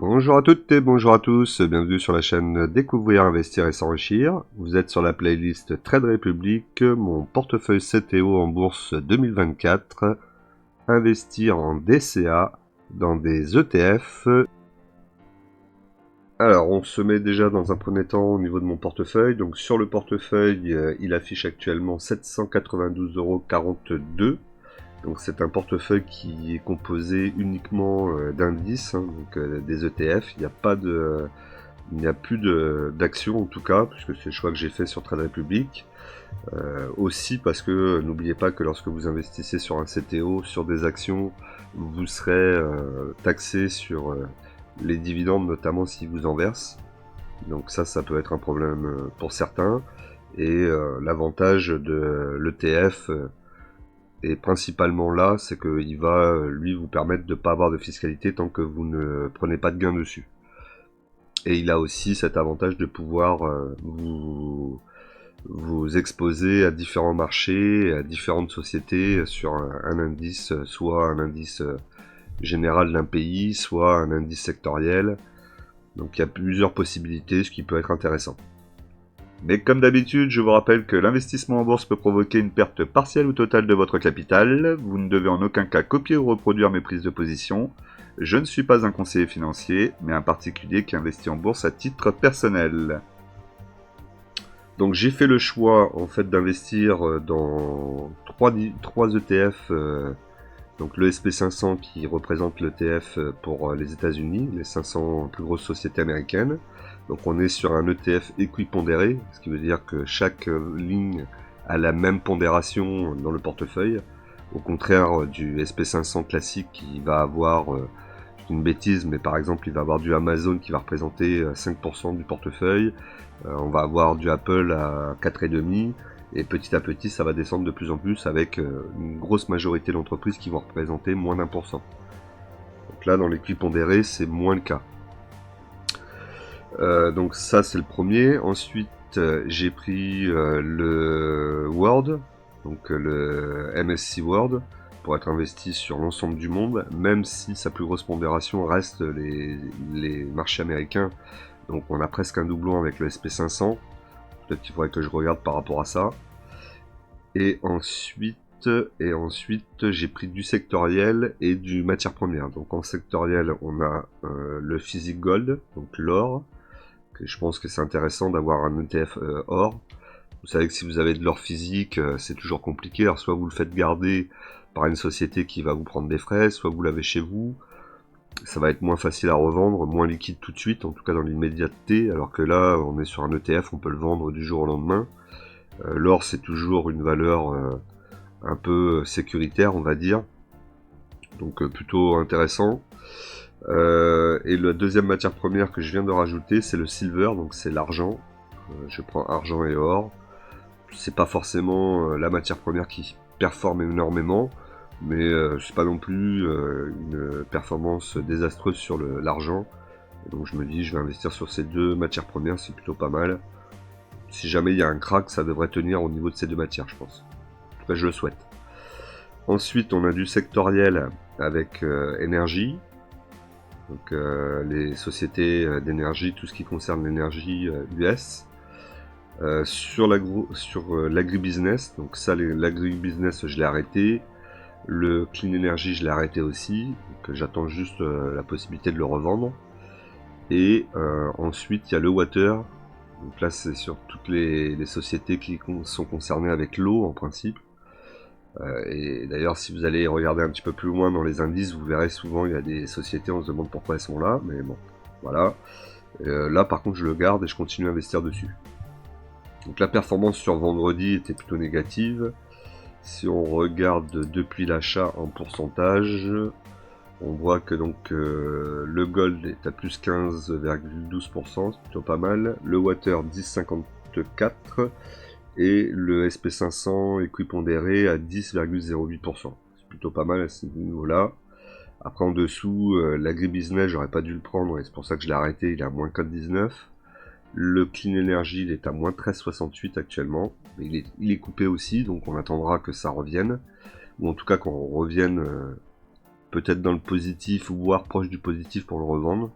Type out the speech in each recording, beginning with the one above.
Bonjour à toutes et bonjour à tous, bienvenue sur la chaîne Découvrir, Investir et S'enrichir. Vous êtes sur la playlist Trade Republic, mon portefeuille CTO en bourse 2024, investir en DCA dans des ETF. Alors on se met déjà dans un premier temps au niveau de mon portefeuille, donc sur le portefeuille il affiche actuellement 792,42 €. Donc c'est un portefeuille qui est composé uniquement d'indices, donc des ETF. Il n'y a plus d'actions en tout cas, puisque c'est le choix que j'ai fait sur Trade Republic. Aussi parce que n'oubliez pas que lorsque vous investissez sur un CTO, sur des actions, vous serez taxé sur les dividendes, notamment s'ils vous en versent. Donc ça peut être un problème pour certains. Et l'avantage de l'ETF est principalement là, c'est qu'il va lui vous permettre de ne pas avoir de fiscalité tant que vous ne prenez pas de gain dessus. Et il a aussi cet avantage de pouvoir vous exposer à différents marchés, à différentes sociétés sur un indice, soit un indice général d'un pays, soit un indice sectoriel. Donc il y a plusieurs possibilités, ce qui peut être intéressant. Mais comme d'habitude, je vous rappelle que l'investissement en bourse peut provoquer une perte partielle ou totale de votre capital. Vous ne devez en aucun cas copier ou reproduire mes prises de position. Je ne suis pas un conseiller financier, mais un particulier qui investit en bourse à titre personnel. Donc j'ai fait le choix en fait d'investir dans 3 ETF, donc le SP500 qui représente l'ETF pour les États-Unis, les 500 plus grosses sociétés américaines. Donc on est sur un ETF équipondéré, ce qui veut dire que chaque ligne a la même pondération dans le portefeuille, au contraire du SP500 classique qui va avoir, une bêtise, mais par exemple il va avoir du Amazon qui va représenter 5% du portefeuille, on va avoir du Apple à 4,5%, et petit à petit ça va descendre de plus en plus avec une grosse majorité d'entreprises qui vont représenter moins d'1%. Donc là dans l'équipondéré c'est moins le cas. Donc ça c'est le premier. Ensuite j'ai pris le World, donc le MSC World, pour être investi sur l'ensemble du monde, même si sa plus grosse pondération reste les marchés américains. Donc on a presque un doublon avec le SP500. Peut-être qu'il faudrait que je regarde par rapport à ça. Et ensuite j'ai pris du sectoriel et du matière première. Donc en sectoriel, on a le physique gold, donc l'or. Je pense que c'est intéressant d'avoir un ETF or. Vous savez que si vous avez de l'or physique, c'est toujours compliqué. Alors soit vous le faites garder par une société qui va vous prendre des frais, soit vous l'avez chez vous. Ça va être moins facile à revendre, moins liquide tout de suite, en tout cas dans l'immédiateté. Alors que là, on est sur un ETF, on peut le vendre du jour au lendemain. L'or, c'est toujours une valeur un peu sécuritaire, on va dire. Donc plutôt intéressant. Et la deuxième matière première que je viens de rajouter, c'est le silver, donc c'est l'argent. Je prends argent et or. C'est pas forcément la matière première qui performe énormément, mais c'est pas non plus une performance désastreuse sur l'argent. Donc je me dis, je vais investir sur ces deux matières premières, c'est plutôt pas mal. Si jamais il y a un crack, ça devrait tenir au niveau de ces deux matières, je pense. En tout cas, je le souhaite. Ensuite, on a du sectoriel avec énergie. Donc les sociétés d'énergie, tout ce qui concerne l'énergie US. Sur l'agribusiness, donc ça, l'agribusiness, je l'ai arrêté. Le clean energy, je l'ai arrêté aussi. Donc j'attends juste la possibilité de le revendre. Et ensuite, il y a le water. Donc là, c'est sur toutes les sociétés qui sont concernées avec l'eau, en principe. Et d'ailleurs, si vous allez regarder un petit peu plus loin dans les indices, vous verrez souvent il y a des sociétés, on se demande pourquoi elles sont là, mais bon, voilà. Là, par contre, je le garde et je continue à investir dessus. Donc la performance sur vendredi était plutôt négative. Si on regarde depuis l'achat en pourcentage, on voit que donc le gold est à plus 15,12%, c'est plutôt pas mal. Le water 10,54%. Et le SP500 équipondéré à 10,08%. C'est plutôt pas mal à ce niveau-là. Après en dessous, l'agribusiness, j'aurais pas dû le prendre et c'est pour ça que je l'ai arrêté, il est à moins 4,19. Le clean energy, il est à moins 13,68 actuellement. Mais il est coupé aussi, donc on attendra que ça revienne. Ou en tout cas qu'on revienne peut-être dans le positif, ou voire proche du positif pour le revendre.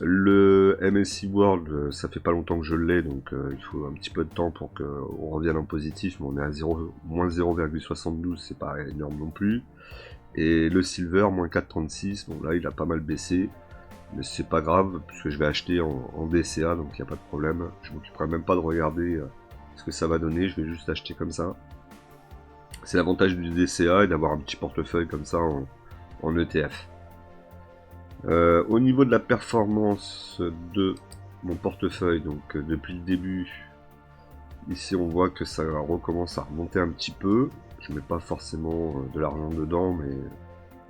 Le MSI World, ça fait pas longtemps que je l'ai, donc il faut un petit peu de temps pour qu'on revienne en positif, mais on est à 0, moins 0,72, c'est pas énorme non plus. Et le Silver, moins 4,36, bon là il a pas mal baissé, mais c'est pas grave, puisque je vais acheter en DCA, donc il n'y a pas de problème. Je m'occuperai même pas de regarder ce que ça va donner, je vais juste acheter comme ça. C'est l'avantage du DCA et d'avoir un petit portefeuille comme ça en ETF. Au niveau de la performance de mon portefeuille, donc depuis le début, ici on voit que ça recommence à remonter un petit peu. Je mets pas forcément de l'argent dedans, mais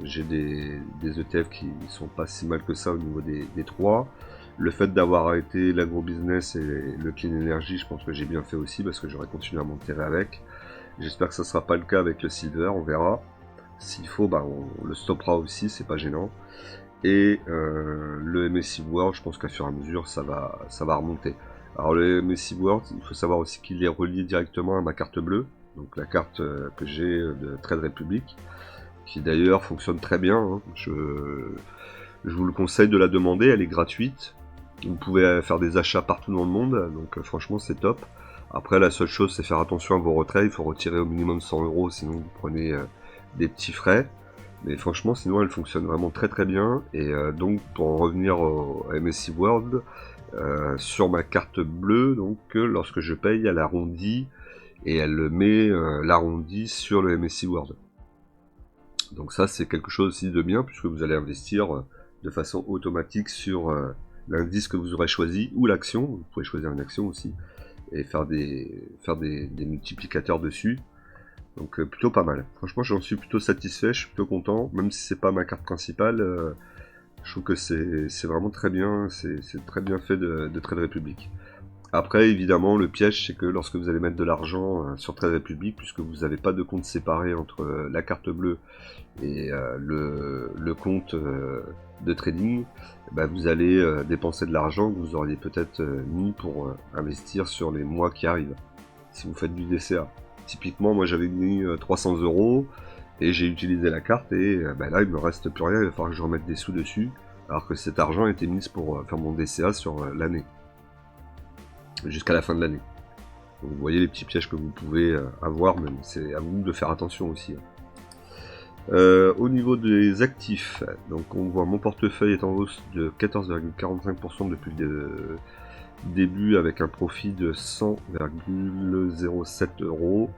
j'ai des ETF qui sont pas si mal que ça au niveau des trois. Le fait d'avoir arrêté l'agrobusiness et le clean energy, je pense que j'ai bien fait aussi parce que j'aurais continué à m'enterrer avec. J'espère que ça sera pas le cas avec le silver, on verra. S'il faut, bah, on le stoppera aussi, c'est pas gênant. Et le MSI World, je pense qu'à fur et à mesure, ça va remonter. Alors le MSI World, il faut savoir aussi qu'il est relié directement à ma carte bleue, donc la carte que j'ai de Trade Republic, qui d'ailleurs fonctionne très bien. Hein. Je vous le conseille de la demander, elle est gratuite. Vous pouvez faire des achats partout dans le monde, donc franchement c'est top. Après la seule chose c'est faire attention à vos retraits, il faut retirer au minimum 100 €, sinon vous prenez des petits frais. Mais franchement sinon elle fonctionne vraiment très très bien. Et donc pour en revenir au MSI World, sur ma carte bleue, donc lorsque je paye elle arrondit et elle met l'arrondi sur le MSI World. Donc ça c'est quelque chose aussi de bien puisque vous allez investir de façon automatique sur l'indice que vous aurez choisi ou l'action. Vous pouvez choisir une action aussi et faire des multiplicateurs dessus. Donc plutôt pas mal. Franchement j'en suis plutôt satisfait, je suis plutôt content, même si c'est pas ma carte principale. Je trouve que c'est vraiment très bien, c'est très bien fait de Trade Republic. Après, évidemment, le piège, c'est que lorsque vous allez mettre de l'argent sur Trade Republic, puisque vous n'avez pas de compte séparé entre la carte bleue et le compte de trading, bah, vous allez dépenser de l'argent que vous auriez peut-être mis pour investir sur les mois qui arrivent, si vous faites du DCA. Typiquement, moi j'avais mis 300 € et j'ai utilisé la carte et bah, là il me reste plus rien, il va falloir que je remette des sous dessus, alors que cet argent était mis pour faire mon DCA sur l'année, jusqu'à la fin de l'année. Donc vous voyez les petits pièges que vous pouvez avoir, mais c'est à vous de faire attention aussi. Au niveau des actifs, donc on voit mon portefeuille est en hausse de 14,45% depuis le début avec un profit de 100,07 €.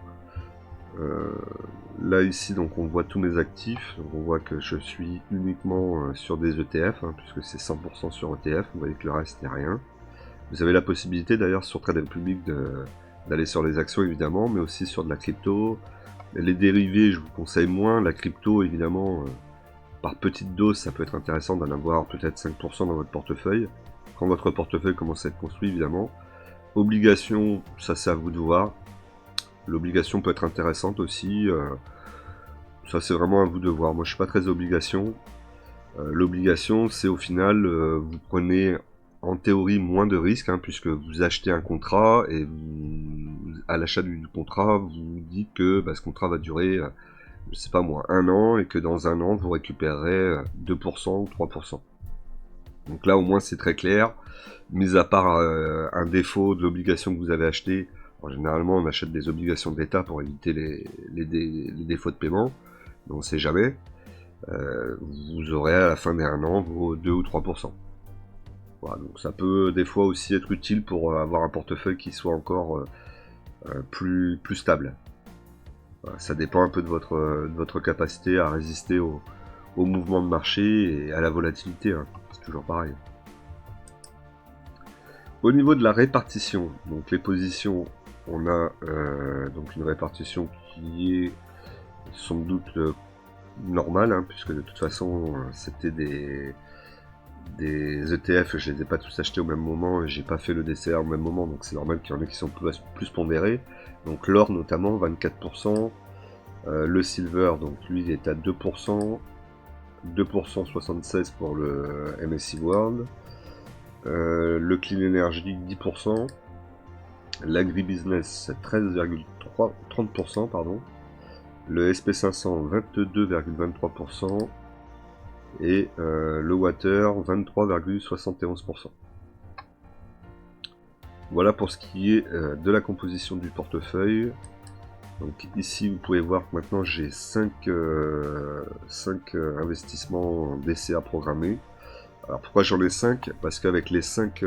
Là ici donc on voit tous mes actifs, donc on voit que je suis uniquement sur des ETF, hein, puisque c'est 100% sur ETF, vous voyez que le reste n'est rien. Vous avez la possibilité d'ailleurs sur Trade Republic d'aller sur les actions évidemment, mais aussi sur de la crypto. Les dérivés je vous conseille moins, la crypto évidemment par petite dose ça peut être intéressant d'en avoir peut-être 5% dans votre portefeuille, quand votre portefeuille commence à être construit évidemment. Obligations, ça c'est à vous de voir. L'obligation peut être intéressante aussi, ça c'est vraiment à vous de voir. Moi je suis pas très obligation. L'obligation c'est au final, vous prenez en théorie moins de risques, hein, puisque vous achetez un contrat et à l'achat du contrat vous dites que bah, ce contrat va durer, je sais pas moi, 1 an et que dans 1 an vous récupérerez 2% ou 3%. Donc là au moins c'est très clair, mis à part un défaut de l'obligation que vous avez acheté. Généralement on achète des obligations de l'État pour éviter les défauts de paiement, mais on ne sait jamais. Vous aurez à la fin d'un an vos 2 ou 3%. Voilà, donc ça peut des fois aussi être utile pour avoir un portefeuille qui soit encore plus stable. Voilà, ça dépend un peu de votre capacité à résister au mouvement de marché et à la volatilité, hein. C'est toujours pareil. Au niveau de la répartition, donc les positions, on a donc une répartition qui est sans doute normale, hein, puisque de toute façon c'était des ETF, je les ai pas tous achetés au même moment, et j'ai pas fait le DCA au même moment, donc c'est normal qu'il y en ait qui sont plus pondérés. Donc l'or notamment, 24%, le silver, donc lui il est à 2%, 2% 76 pour le MSI World, le clean energy 10%, l'agribusiness 13,30%, pardon, le SP500 22,23%, et le water 23,71%. Voilà pour ce qui est de la composition du portefeuille. Donc ici vous pouvez voir que maintenant j'ai 5 investissements DCA programmés. Alors pourquoi j'en ai 5? Parce qu'avec les 5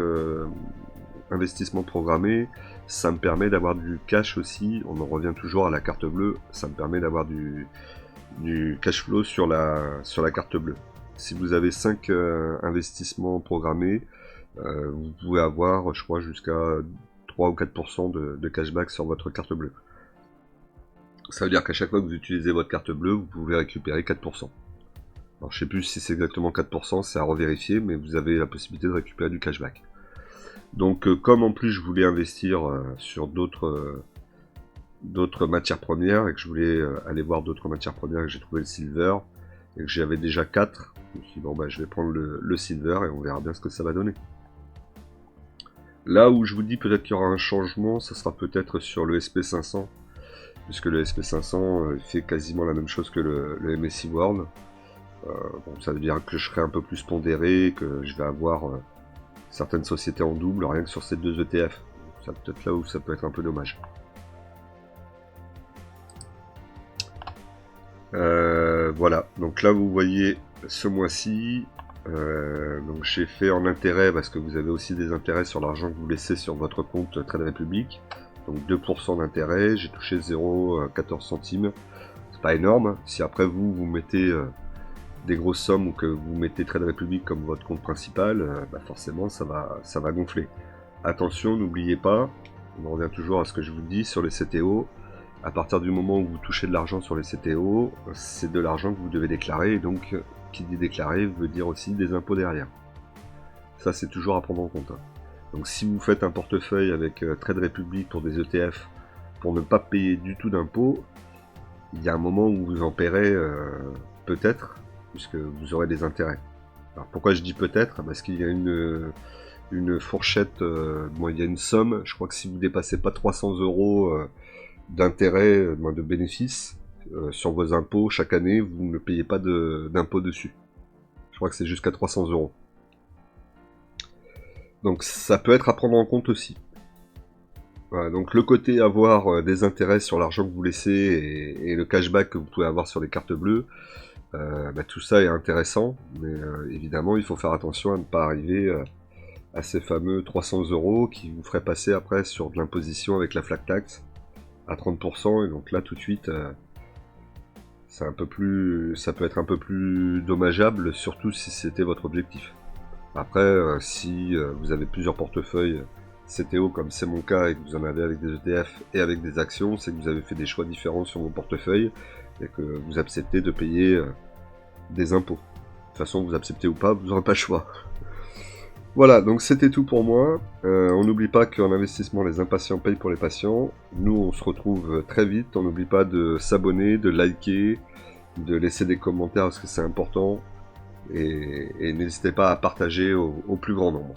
investissements programmés, ça me permet d'avoir du cash aussi. On en revient toujours à la carte bleue, ça me permet d'avoir du cash flow sur la carte bleue. Si vous avez 5 investissements programmés, vous pouvez avoir, je crois, jusqu'à 3 ou 4% de cashback sur votre carte bleue. Ça veut dire qu'à chaque fois que vous utilisez votre carte bleue, vous pouvez récupérer 4%. Alors je sais plus si c'est exactement 4%, c'est à revérifier, mais vous avez la possibilité de récupérer du cashback. Donc comme en plus je voulais investir sur d'autres matières premières, et que je voulais aller voir d'autres matières premières, et que j'ai trouvé le silver, et que j'avais déjà 4, je me suis dit bon bah je vais prendre le silver, et on verra bien ce que ça va donner. Là où je vous dis peut-être qu'il y aura un changement, ça sera peut-être sur le SP500, puisque le SP500 fait quasiment la même chose que le MSCI World. Bon, ça veut dire que je serai un peu plus pondéré, que je vais avoir certaines sociétés en double, rien que sur ces 2 ETF. C'est peut-être là où ça peut être un peu dommage. Voilà, donc là vous voyez ce mois-ci, donc j'ai fait en intérêt, parce que vous avez aussi des intérêts sur l'argent que vous laissez sur votre compte Trade Republic, donc 2% d'intérêt, j'ai touché 0,14 centimes, c'est pas énorme. Si après vous mettez des grosses sommes, ou que vous mettez Trade Republic comme votre compte principal, bah forcément ça va gonfler. Attention, n'oubliez pas, on revient toujours à ce que je vous dis sur les CTO, à partir du moment où vous touchez de l'argent sur les CTO, c'est de l'argent que vous devez déclarer, et donc qui dit déclarer veut dire aussi des impôts derrière. Ça c'est toujours à prendre en compte. Donc si vous faites un portefeuille avec Trade Republic pour des ETF, pour ne pas payer du tout d'impôts, il y a un moment où vous en paierez peut-être, puisque vous aurez des intérêts. Alors pourquoi je dis peut-être? Parce qu'il y a une fourchette, bon, il y a une somme, je crois que si vous dépassez pas 300 € d'intérêt, de bénéfices sur vos impôts chaque année, vous ne payez pas d'impôts dessus. Je crois que c'est jusqu'à 300 €. Donc ça peut être à prendre en compte aussi. Voilà, donc le côté avoir des intérêts sur l'argent que vous laissez et le cashback que vous pouvez avoir sur les cartes bleues, bah, tout ça est intéressant, mais évidemment il faut faire attention à ne pas arriver à ces fameux 300 € qui vous feraient passer après sur de l'imposition avec la flat tax à 30%, et donc là tout de suite ça peut être un peu plus dommageable, surtout si c'était votre objectif. Après si vous avez plusieurs portefeuilles CTO comme c'est mon cas, et que vous en avez avec des ETF et avec des actions, c'est que vous avez fait des choix différents sur vos portefeuilles et que vous acceptez de payer des impôts. De toute façon, vous acceptez ou pas, vous n'aurez pas le choix. Voilà, donc c'était tout pour moi. On n'oublie pas qu'en investissement, les impatients payent pour les patients. Nous, on se retrouve très vite. On n'oublie pas de s'abonner, de liker, de laisser des commentaires parce que c'est important. Et n'hésitez pas à partager au plus grand nombre.